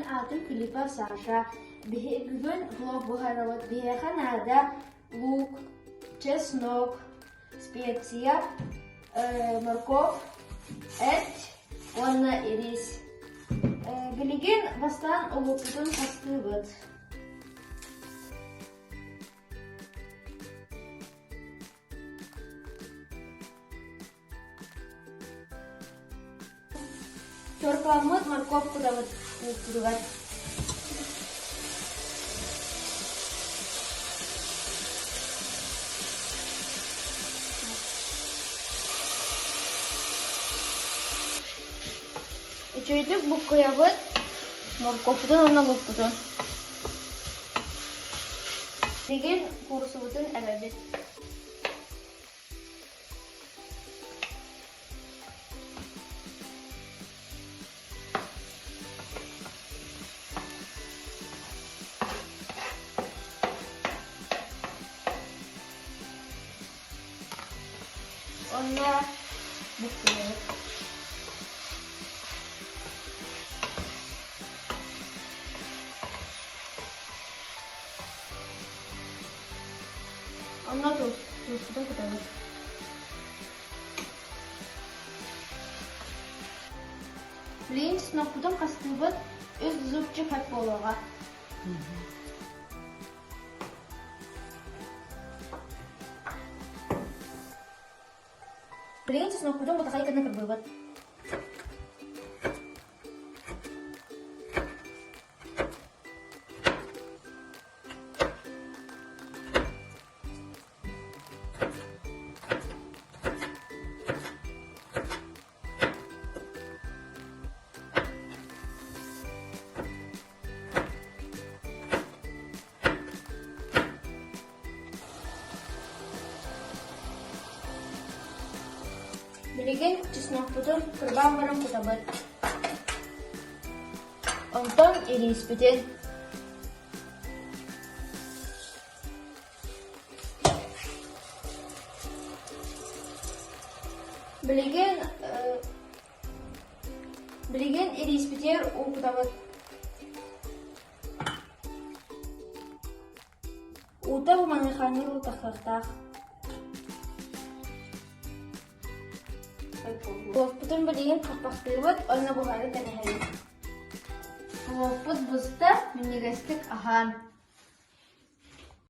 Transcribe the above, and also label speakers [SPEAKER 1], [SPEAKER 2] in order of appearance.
[SPEAKER 1] Мен атын Филиппа Саша. Бүгін влог бұғарауыт бейеқан ада лук, чеснок, специя, морковь, әт, онна ирис. Білеген бастан олуқтың қасты бұд. Чоркамыт морковку да вот луктыргат. Ичөйдік бұл қоябыт морковкудан онна луктырын. Деген курсы бұтын әбәбет. Onunla bukluyoruz. Onunla tuzlu koyalım. Birinci noktadan kastımız öz zupçı katbolağa. Birinci noktadan bu takayı kadar berbuat. Bilegen чеснок путун кырбан баран кутабыт. Онтон ирис битен. Bilegen ирис битер у кутабыт. Ута бу маниханыр утахтах. Бұлықпұтын білеген қақпақтырбыт, ойна бұғары тәнәхәлі. Бұлықпұт бұзды, мінегістік ахан.